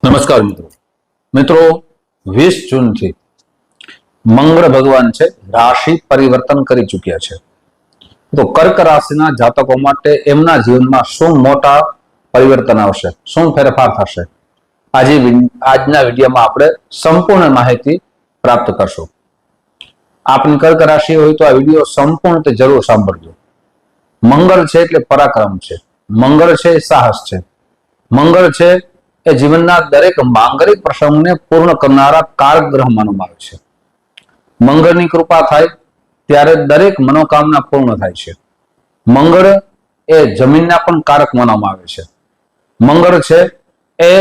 નમસ્કાર મિત્રો 20 જૂનથી મંગળ ભગવાન છે રાશિ પરિવર્તન કરી ચૂક્યા છે. તો કર્ક રાશિના જાતકો માટે એમના જીવનમાં શું મોટા પરિવર્તન આવશે, શું ફેરફાર થશે, આજના વિડીયોમાં આપણે સંપૂર્ણ માહિતી પ્રાપ્ત કરશું. આપની કર્ક રાશિ હોય તો આ વિડીયો સંપૂર્ણ રીતે જરૂર સાંભળજો. મંગળ છે એટલે પરાક્રમ છે, મંગળ છે એ સાહસ છે, મંગળ છે એ જીવનના દરેક માંગલિક પ્રસંગને પૂર્ણ કરનારા કારક ગ્રહ માનવામાં આવે છે. મંગળની કૃપા થાય ત્યારે દરેક મનોકામના પૂર્ણ થાય છે. મંગળ એ જમીનના પણ કારક માનવામાં આવે છે. મંગળ છે એ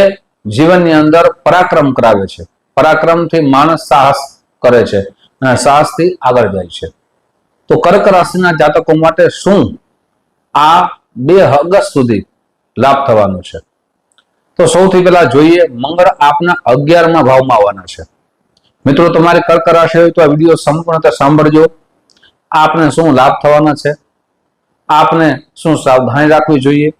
જીવનની અંદર પરાક્રમ કરાવે છે. પરાક્રમથી માણસ સાહસ કરે છે અને સાહસથી આગળ જાય છે. તો કર્ક રાશિના જાતકો માટે શું આ 2 ઓગસ્ટ સુધી લાભ થવાનો છે? તો સૌથી પહેલા જોઈએ, મંગળ આપના 11મા ભાવમાં આવવાના છે. મિત્રો, તમારી કર્ક રાશિ હોય તો આ વિડીયો સંપૂર્ણ સાંભળજો. આપને શું લાભ થવાના છે, આપને શું સાવધાની રાખવી જોઈએ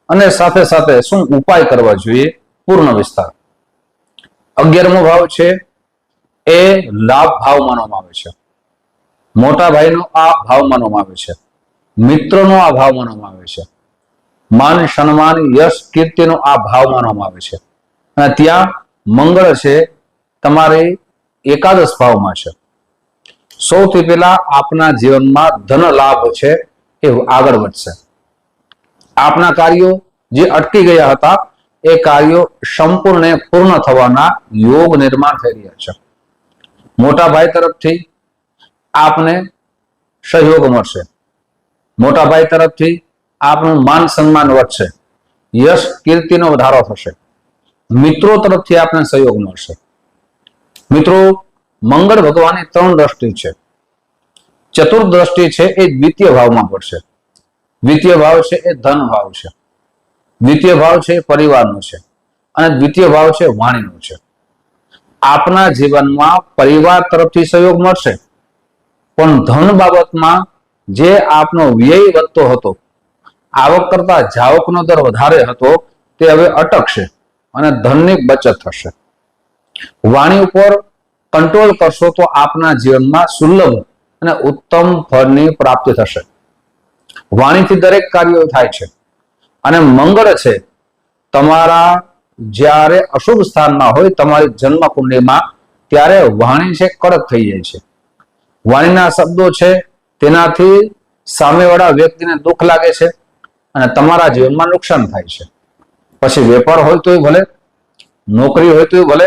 અને સાથે સાથે શું ઉપાય કરવા જોઈએ, પૂર્ણ વિસ્તાર. 11મો ભાવ છે એ લાભ ભાવ માનવામાં આવે છે. મોટા ભાઈનો આ ભાવ માનવામાં આવે છે. મિત્રોનો આ ભાવ માનવામાં આવે છે. માન સન્માન યશ કીર્તિનો આ ભાવ માનવામાં આવે છે. અને ત્યાં મંગળ છે તમારી એકાદશ ભાવમાં છે. સૌથી પહેલા આપના જીવનમાં ધન લાભ છે એ આગળ વધશે. આપના કાર્યો જે અટકી ગયા હતા એ કાર્યો સંપૂર્ણ પૂર્ણ થવાના યોગ નિર્માણ થઈ રહ્યા છે. મોટા ભાઈ તરફથી આપને સહયોગ મળશે. મોટા ભાઈ તરફથી આપનું માન સન્માન વધશે. યશ કીર્તિનો વધારો થશે. મિત્રો તરફથી આપને સહયોગ મળશે. મિત્રો, મંગળ ભગવાનની 3 દ્રષ્ટિ છે. ચતુર્થ દ્રષ્ટિ છે એ દ્વિતીય ભાવમાં પડશે. દ્વિતીય ભાવ છે એ ધન ભાવ છે. દ્વિતીય ભાવ છે એ પરિવારનો છે અને દ્વિતીય ભાવ છે વાણીનો છે. આપના જીવનમાં પરિવાર તરફથી સહયોગ મળશે, પણ ધન બાબતમાં જે આપનો વ્યય વધતો હતો, આવક કરતા જાવકનો દર વધારે હતો, તે હવે અટકશે અને ધનની બચત થશે. વાણી ઉપર કંટ્રોલ કરશો તો આપના જીવનમાં સુલભ અને ઉત્તમ ફળની પ્રાપ્તિ થશે. વાણીથી દરેક કાર્યો થાય છે અને મંગળ છે તમારા જ્યારે અશુભ સ્થાનમાં હોય તમારી જન્મ કુંડળીમાં, ત્યારે વાણી છે કડક થઈ જાય છે. વાણીના શબ્દો છે તેનાથી સામેવાળા વ્યક્તિને દુઃખ લાગે છે અને તમારા જીવનમાં નુકસાન થાય છે. પછી વેપાર હોય તોય ભલે, નોકરી હોય તોય ભલે,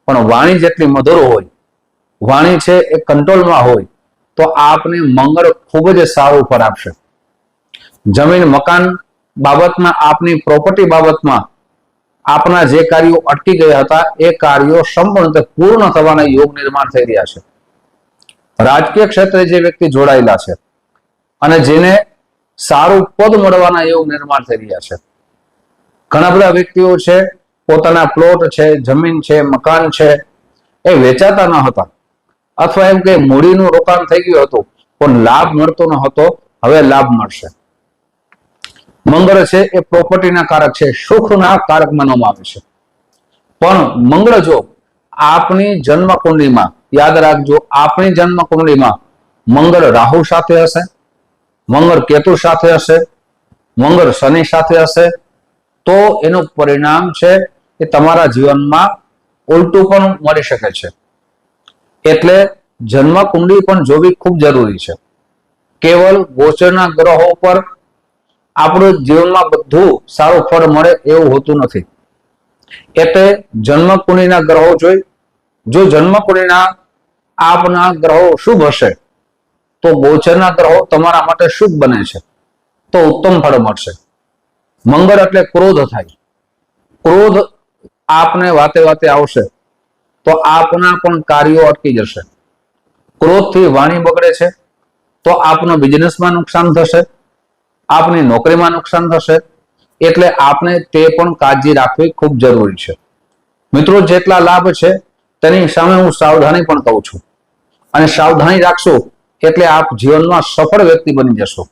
પણ વાણી જેટલી મધુર હોય, વાણી છે એ કંટ્રોલમાં હોય, તો આપને મંગળ ખૂબ જ સારું ફળ આપશે. જમીન મકાન બાબતમાં, આપની પ્રોપર્ટી બાબતમાં આપના જે કાર્યો અટકી ગયા હતા એ કાર્યો સંપૂર્ણ પૂર્ણ થવાના યોગ નિર્માણ થઈ રહ્યા છે. રાજકીય ક્ષેત્રે જે વ્યક્તિ જોડાયેલા છે અને જેને સારું પદ મળવાના યોગ નિર્માણ થઈ રહ્યા છે. ઘણા બધા વ્યક્તિઓ છે પોતાના પ્લોટ છે, જમીન છે, મકાન છે એ વેચાતા ન હતા, અથવા એમ કે મૂડીનું રોકાણ થઈ ગયું હતું પણ લાભ મળતો ન હતો, હવે લાભ મળશે. મંગળ છે એ પ્રોપર્ટીના કારક છે, સુખના કારક માનવામાં આવે છે. પણ મંગળ જો આપની જન્મ કુંડળીમાં, યાદ રાખજો, આપની જન્મ કુંડળીમાં મંગળ રાહુ સાથે હશે, મંગળ કેતુ સાથે હશે, મંગળ શનિ સાથે હશે, તો એનું પરિણામ છે એ તમારા જીવનમાં ઉલટું પણ મળી શકે છે. એટલે જન્મ કુંડળી પણ જોવી ખૂબ જરૂરી છે. કેવળ ગોચરના ગ્રહો પર આપણું જીવનમાં બધું સારું ફળ મળે એવું હોતું નથી. એટલે જન્મ કુંડળીના ગ્રહો જોઈ, જો જન્મ કુંડળીના આપના ગ્રહો શુભ હશે તો ગોચરના ગ્રહો તમારા માટે શુભ બને છે, તો ઉત્તમ ફળ મળશે. મંગળ એટલે ક્રોધ થાય. ક્રોધ આપને વાતે વાતે આવશે તો આપના પણ કાર્યો અટકી જશે. ક્રોધથી વાણી બગડે છે તો આપનો બિઝનેસમાં નુકસાન થશે, આપની નોકરીમાં નુકસાન થશે. એટલે આપને તે પણ કાળજી રાખવી ખૂબ જરૂરી છે. મિત્રો, જેટલા લાભ છે તેની સામે હું સાવધાની પણ કહું છું, અને સાવધાની રાખશો એટલે આપ જીવનમાં સફળ વ્યક્તિ બની જશો.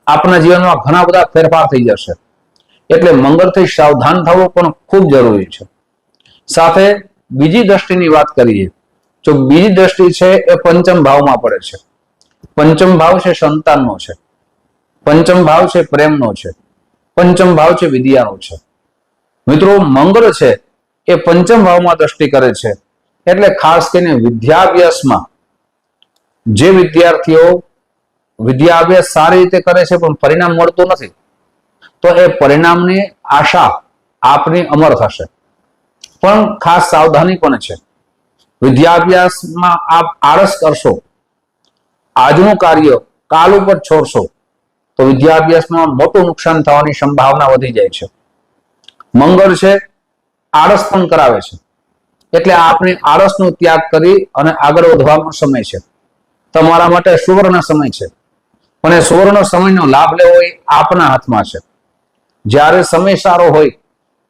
આપના જીવનમાં ઘણા બધા ફેરફાર થઈ જશે. એટલે મંગળથી સાવધાન થવું પણ ખૂબ જરૂરી છે. સાથે બીજી દ્રષ્ટિની વાત કરીએ તો બીજી દ્રષ્ટિ છે એ પંચમ ભાવમાં પડે છે. પંચમ ભાવ છે સંતાનનો છે, પંચમ ભાવ છે પ્રેમનો છે, પંચમ ભાવ છે વિદ્યાનો છે. મિત્રો મંગળ છે એ પંચમ ભાવમાં દ્રષ્ટિ કરે છે, એટલે ખાસ કરીને વિદ્યાભ્યાસમાં જે વિદ્યાર્થીઓ વિદ્યાભ્યાસ સારી રીતે કરે છે પણ પરિણામ મળતું નથી, તો એ પરિણામની આશા આપની અમર થશે. પણ ખાસ સાવધાની પણ છે. વિદ્યાભ્યાસમાં આપ આળસ કરશો, આજનું કાર્ય કાલ ઉપર છોડશો, તો વિદ્યાભ્યાસમાં મોટું નુકસાન થવાની સંભાવના વધી જાય છે. મંગળ છે આળસ પણ કરાવે છે, એટલે આપણે આળસનો ત્યાગ કરી અને આગળ વધવાનો સમય છે. તમારા માટે સુવર્ણ સમય છે, પણ એ સુવર્ણ સમયનો લાભ લેવો એ આપના હાથમાં છે. જ્યારે સમય સારો હોય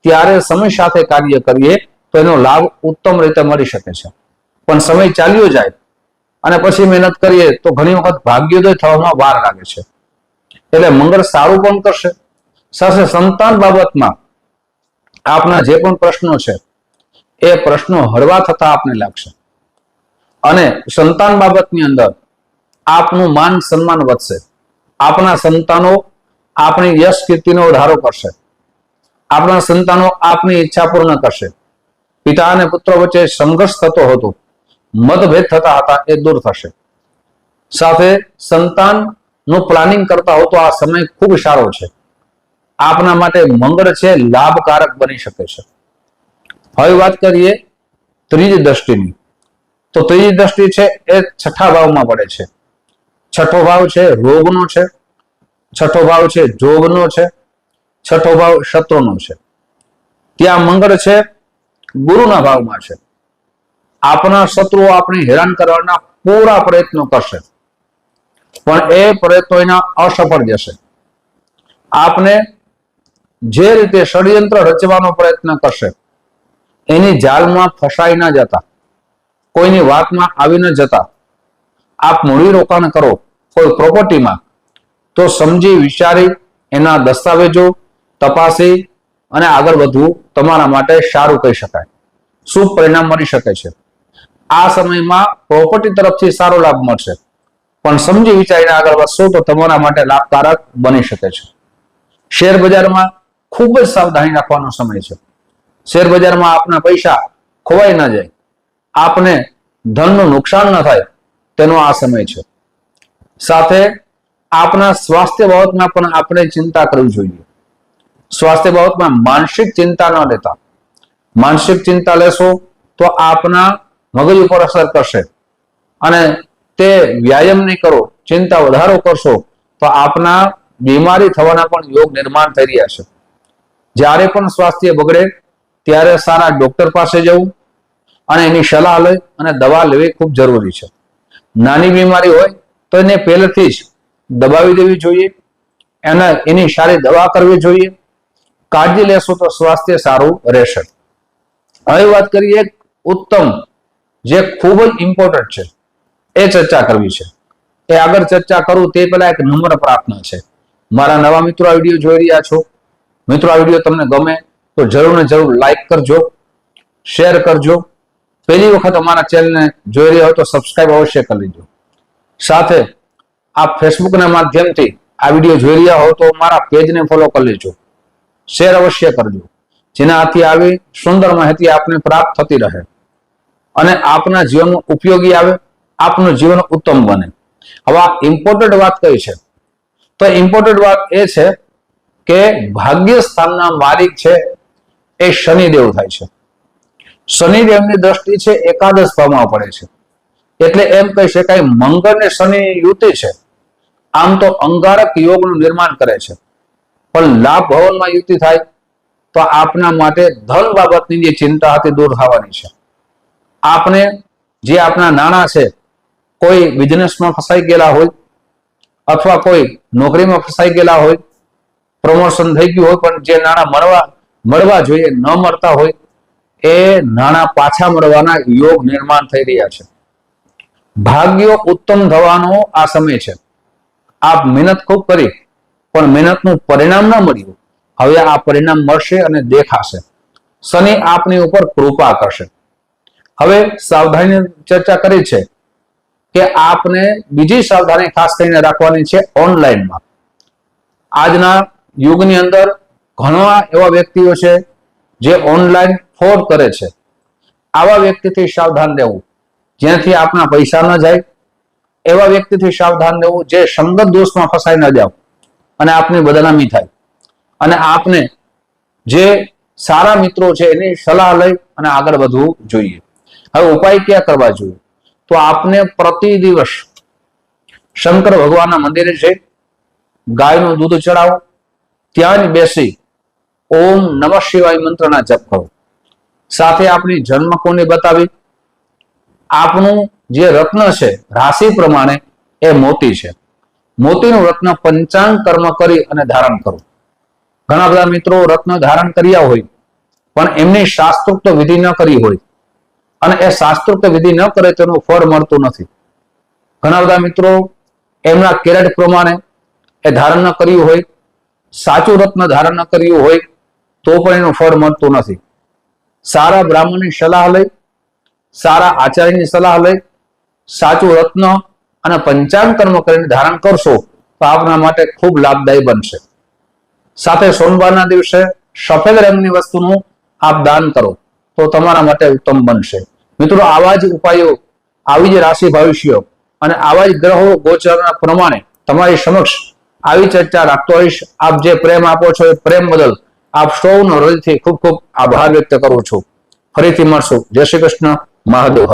ત્યારે સમય સાથે કાર્ય કરીએ તો એનો લાભ ઉત્તમ રીતે મળી શકે છે. પણ સમય ચાલ્યો જાય અને પછી મહેનત કરીએ તો ઘણી વખત ભાગ્યોદય થવામાં વાર લાગે છે. એટલે મંગળ સારું પણ કરશે. સાથે સંતાન બાબતમાં આપના જે પણ પ્રશ્નો છે એ પ્રશ્નો હળવા થતા આપને લાગશે, અને સંતાન બાબતની અંદર આપનું માન સન્માન વધશે. આપના સંતાનો આપણી યશ કીર્તિનો વધારો કરશે. આપણા સંતાનો આપની ઈચ્છા પૂર્ણ કરશે. પિતા અને પુત્ર વચ્ચે સંઘર્ષ થતો હતો, મતભેદ થતા હતા, એ દૂર થશે. સાથે સંતાનનું પ્લાનિંગ કરતા હો તો આ સમય ખૂબ સારો છે. આપના માટે મંગળ છે લાભકારક બની શકે છે. હવે વાત કરીએ ત્રીજી દ્રષ્ટિની, તો ત્રીજી દ્રષ્ટિ છે એ છઠ્ઠા ભાવમાં પડે છે. છઠ્ઠો ભાવ છે રોગનો છે, છઠ્ઠો ભાવ છે જોગનો છે, છઠ્ઠો ભાવ શત્રુનો છે. ત્યાં મંગળ છે ગુરુના ભાવમાં છે. આપણા શત્રુઓ આપણે હેરાન કરવાના પૂરા પ્રયત્નો કરશે, પણ એ પ્રયત્નો એના અસફળ જશે. આપને જે રીતે ષડયંત્ર રચવાનો પ્રયત્ન કરશે એની જાળમાં ફસાઈ ના જતા, કોઈની વાતમાં આવી ન જતા આપ મૂડી રોકાણ કરો કોઈ પ્રોપર્ટીમાં, તો સમજી વિચારી એના દસ્તાવેજો તપાસી અને આગળ વધવું તમારા માટે સારું કહી શકાય. શુભ પરિણામ મળી શકે છે. આ સમયમાં પ્રોપર્ટી તરફથી સારો લાભ મળશે, પણ સમજી વિચારીને આગળ વધશો તો તમારા માટે લાભકારક બની શકે છે. શેર બજારમાં ખૂબ જ સાવધાની રાખવાનો સમય છે. શેર બજારમાં આપના પૈસા ખોવાઈ ના જાય, આપને ધનનું નુકસાન ન થાય, તેનો આ સમય છે. સાથે આપના સ્વાસ્થ્ય બાબતમાં પણ આપણે ચિંતા કરવી જોઈએ. સ્વાસ્થ્ય બાબતમાં માનસિક ચિંતા ન લેતા. માનસિક ચિંતા લેશો તો આપના મગજ ઉપર અસર કરશે, અને તે વ્યાયામ નહીં કરો, ચિંતા વધારો કરશો તો આપના બીમારી થવાના પણ યોગ નિર્માણ થઈ રહ્યા છે. જ્યારે પણ સ્વાસ્થ્ય બગડે ત્યારે સારા ડોક્ટર પાસે જવું અને એની સલાહ લઈ અને દવા લેવી ખૂબ જરૂરી છે. નાની બીમારી હોય તો એને પહેલેથી જ દબાવી દેવી જોઈએ, એની સારી દવા કરવી જોઈએ. કાળજી લેશો તો સ્વાસ્થ્ય સારું રહેશે. હવે વાત કરીએ ઉત્તમ, જે ખૂબ જ ઇમ્પોર્ટન્ટ છે, એ ચર્ચા કરવી છે. એ આગળ ચર્ચા કરું તે પહેલા એક નમ્ર પ્રાર્થના છે. મારા નવા મિત્રો આ વિડીયો જોઈ રહ્યા છો, મિત્રો આ વિડીયો તમને ગમે તો જરૂર ને જરૂર લાઈક કરજો, શેર કરજો. પહેલી વખત અમારા ચેનલને જોઈ રહ્યા હોય તો સબસ્ક્રાઇબ અવશ્ય કરી લેજો. સાથે આપ ફેસબુકના માધ્યમથી આ વિડીયો જોઈ રહ્યા હો તો મારા પેજને ફોલો કરી લેજો, શેર અવશ્ય કરજો, જેનાથી આવી સુંદર માહિતી આપને પ્રાપ્ત થતી રહે અને આપના જીવનમાં ઉપયોગી આવે, આપનું જીવન ઉત્તમ બને. હવે આ ઇમ્પોર્ટન્ટ વાત કઈ છે? તો ઇમ્પોર્ટન્ટ વાત એ છે કે ભાગ્ય સ્થાનના માલિક છે એ શનિદેવ થાય છે. શનિદેવની દ્રષ્ટિ છે એકાદશ ભાવમાં પડે છે, એટલે એમ કહી શકાય મંગળ ને શનિ યુતિ છે. આમ તો અંગારક યોગનું નિર્માણ કરે છે, પણ લાભ ભવનમાં યુતિ થાય તો આપના માટે ધન બાબતની જે ચિંતા હતી દૂર થવાની છે. આપને જે આપના નાણાં છે, કોઈ બિઝનેસમાં ફસાઈ ગયેલા હોય અથવા કોઈ નોકરીમાં ફસાઈ ગયેલા હોય, પ્રમોશન થઈ ગયું હોય પણ જે નાણાં મળવા જોઈએ ન મળતા હોય, એ નાણાં પાછા મળવાના યોગ નિર્માણ થઈ રહ્યા છે. ભાગ્યો ઉત્તમ થવાનો આ સમય છે. આપ મહેનત ખૂબ કરી પણ મહેનતનું પરિણામ ન મળ્યું, હવે આ પરિણામ મળશે અને દેખાશે. શનિ આપની ઉપર કૃપા કરશે. હવે સાવધાની ચર્ચા કરી છે કે આપને બીજી સાવધાની ખાસ કરીને રાખવાની છે ઓનલાઈનમાં. આજના યુગની અંદર ઘણા એવા વ્યક્તિઓ છે જે ઓનલાઈન ફ્રોડ કરે છે. આવા વ્યક્તિથી સાવધાન રહેવું, જેનાથી આપના પૈસા ન જાય. એવા વ્યક્તિથી સાવધાન રહેવું જે સંગત દોષમાં ફસાઈ ન જાવ અને આપની બદનામી થાય. અને આપને જે સારા મિત્રો છે એની સલાહ લઈ અને આગળ વધવું જોઈએ. હવે ઉપાય ક્યાં કરવા જોઈએ? તો આપને પ્રતિ દિવસ શંકર ભગવાનના મંદિરે જઈ ગાયનું દૂધ ચડાવો, ત્યાં જ બેસી ઓમ નમઃ શિવાય મંત્રના જપ કરો. સાથે આપની જન્મ કુંડલી બતાવી આપનું જે રત્ન છે રાશિ પ્રમાણે એ મોતી છે. મોતીનું રત્ન પંચાંગ કર્મ કરી અને ધારણ કરો. ઘણા બધા મિત્રો રત્ન ધારણ કર્યા હોય પણ એમની શાસ્ત્રોક્ત વિધિ ન કરી હોય અને એ શાસ્ત્રોક્ત વિધિ ન કરે તેનું ફળ મળતું નથી. ઘણા બધા મિત્રો એમના કેરેટ પ્રમાણે એ ધારણ ન કર્યું હોય, સાચું રત્ન ધારણ ન કર્યું હોય તો પણ એનું ફળ મળતું નથી. સારા બ્રાહ્મણની સલાહ લઈ, સારા આચાર્યની સલાહ લઈ સાચું રત્ન અને પંચાંગ કર્મ કરીને ધારણ કરશો તો આપના માટે ખૂબ લાભદાયી બનશે. સાથે સોમવારના દિવસે સફેદ રંગની વસ્તુનું આપ દાન કરો તો તમારા માટે ઉત્તમ બનશે. મિત્રો, આવા જ ઉપાયો, આવી જ રાશિ ભવિષ્ય અને આવા જ ગ્રહો ગોચરના પ્રમાણે તમારી સમક્ષ આવી ચર્ચા રાખતો હોઈશ. આપ જે પ્રેમ આપો છો એ પ્રેમ બદલ આપ સૌનો હૃદયથી ખૂબ ખૂબ આભાર વ્યક્ત કરું છું. ફરીથી મળશું. જય શ્રી કૃષ્ણ. મહાદેવ.